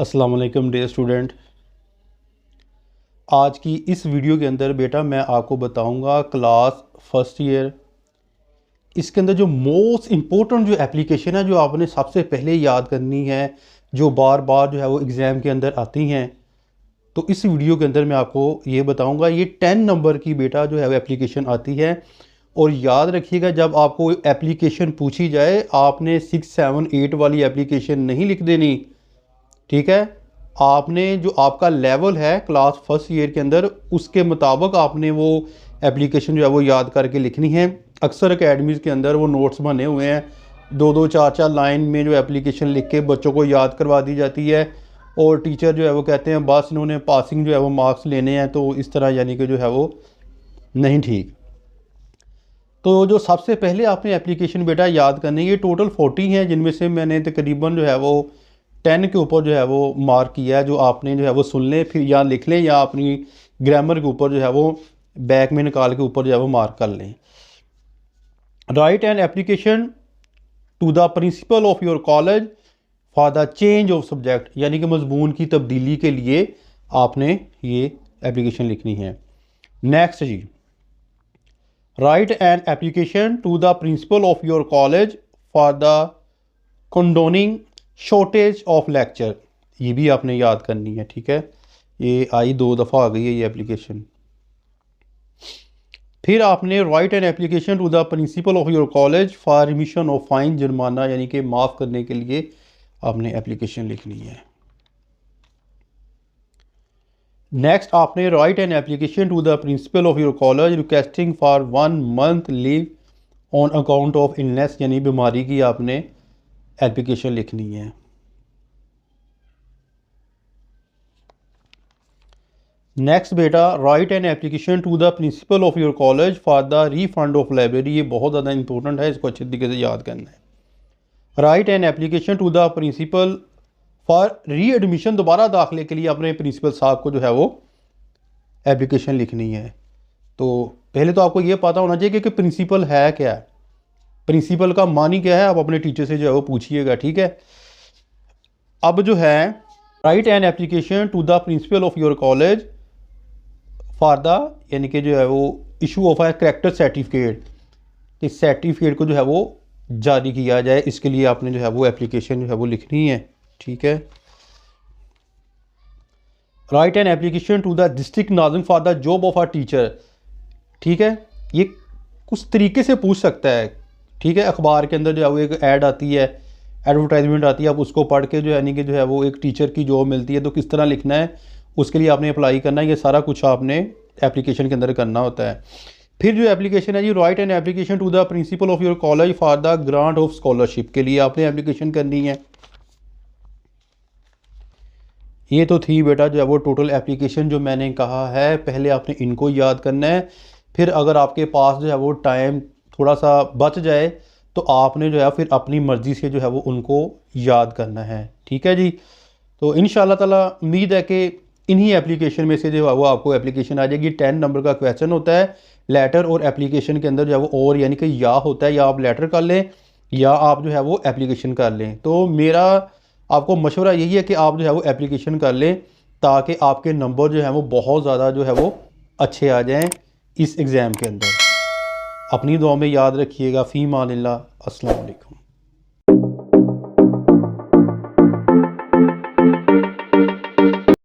अस्सलाम वालेकुम dear student. आज की इस वीडियो के अंदर बेटा मैं आपको बताऊंगा क्लास फर्स्ट ईयर इसके अंदर जो मोस्ट इम्पोर्टेंट जो एप्लीकेशन है जो आपने सबसे पहले याद करनी है, जो बार बार जो है वो एग्ज़ाम के अंदर आती हैं। तो इस वीडियो के अंदर मैं आपको ये बताऊंगा। ये 10 नंबर की बेटा जो है वो एप्लीकेशन आती है। और याद रखिएगा, जब आपको एप्लीकेशन पूछी जाए आपने 6, 7, 8 वाली एप्लीकेशन नहीं लिख देनी, ठीक है। आपने जो आपका लेवल है क्लास फर्स्ट ईयर के अंदर उसके मुताबिक आपने वो एप्लीकेशन जो है वो याद करके लिखनी है। अक्सर अकेडमीज़ के अंदर वो नोट्स बने हुए हैं, 2-2, 4-4 लाइन में जो एप्लीकेशन लिख के बच्चों को याद करवा दी जाती है। और टीचर जो है वो कहते हैं बस इन्होंने पासिंग जो है वो मार्क्स लेने हैं। तो इस तरह यानी कि जो है वो नहीं ठीक। तो जो सबसे पहले आपने एप्लीकेशन बेटा याद करनी है, ये टोटल 40 हैं, जिनमें से मैंने तकरीबन जो है वो 10 के ऊपर जो है वो मार्क किया है। जो आपने जो है वो सुन लें, फिर या लिख लें, या अपनी ग्रामर के ऊपर जो है वो बैक में निकाल के ऊपर जो है वो मार्क कर लें। Write an application to the principal of your college for the change of subject, यानी कि मजमून की तब्दीली के लिए आपने ये एप्लीकेशन लिखनी है। नेक्स्ट जी, write an application to the principal of your college for the condoning shortage of lecture, ये भी आपने याद करनी है, ठीक है। ये आई 2 दफ़ा आ गई है ये एप्लीकेशन। फिर आपने write an application to the principal of your college for remission of fine, जुर्माना यानी कि माफ़ करने के लिए आपने एप्लीकेशन लिखनी है। नेक्स्ट आपने write an application to the principal of your college requesting for 1 month leave on account of illness, यानी बीमारी की आपने एप्लीकेशन लिखनी है। नेक्स्ट बेटा, write an application to the principal of your college for the refund of library, ये बहुत ज़्यादा इंपॉर्टेंट है, इसको अच्छे तरीके से याद करना है। Write an application to the principal for readmission, दोबारा दाखिले के लिए अपने प्रिंसिपल साहब को जो है वो एप्लीकेशन लिखनी है। तो पहले तो आपको ये पता होना चाहिए कि प्रिंसिपल है क्या है, प्रिंसिपल का मानी क्या है, आप अपने टीचर से जो है वो पूछिएगा, ठीक है। अब जो है write an application to the principal of your college for the, यानी कि जो है वो इशू ऑफ है करेक्टर सर्टिफिकेट, इस सर्टिफिकेट को जो है वो जारी किया जाए, इसके लिए आपने जो है वो एप्लीकेशन जो है वो लिखनी है, ठीक है। Write an application to the district नाज़िम for the job of a teacher, ठीक है। ये कुछ तरीके से पूछ सकता है, ठीक है। अखबार के अंदर जो है वो एक ऐड आती है, एडवर्टाइजमेंट आती है, आप उसको पढ़ के जो है यानी कि जो है वो एक टीचर की जॉब मिलती है, तो किस तरह लिखना है उसके लिए आपने अप्लाई करना है, ये सारा कुछ आपने एप्लीकेशन के अंदर करना होता है। फिर जो एप्लीकेशन है जी, write an application to the principal of your college for the grant of scholarship, के लिए आपने एप्लीकेशन करनी है। ये तो थी बेटा जो है वो टोटल एप्लीकेशन जो मैंने कहा है, पहले आपने इनको याद करना है। फिर अगर आपके पास जो है वो टाइम थोड़ा सा बच जाए तो आपने जो है फिर अपनी मर्ज़ी से जो है वो उनको याद करना है, ठीक है जी। तो इंशाअल्लाह ताला उम्मीद है कि इन्हीं एप्लीकेशन में से जो है वो आपको एप्लीकेशन आ जाएगी। 10 नंबर का क्वेश्चन होता है, लेटर और एप्लीकेशन के अंदर जो है वो और यानी कि या होता है, या आप लेटर कर लें या आप जो है वो एप्लीकेशन कर लें। तो मेरा आपको मशवरा यही है कि आप जो है वो एप्लीकेशन कर लें, ताकि आपके नंबर जो है वो बहुत ज़्यादा जो है वो अच्छे आ जाएं इस एग्ज़ाम के अंदर। अपनी दुआ में याद रखिएगा। फ़ी मानिल्लाह। अस्सलाम वालेकुम।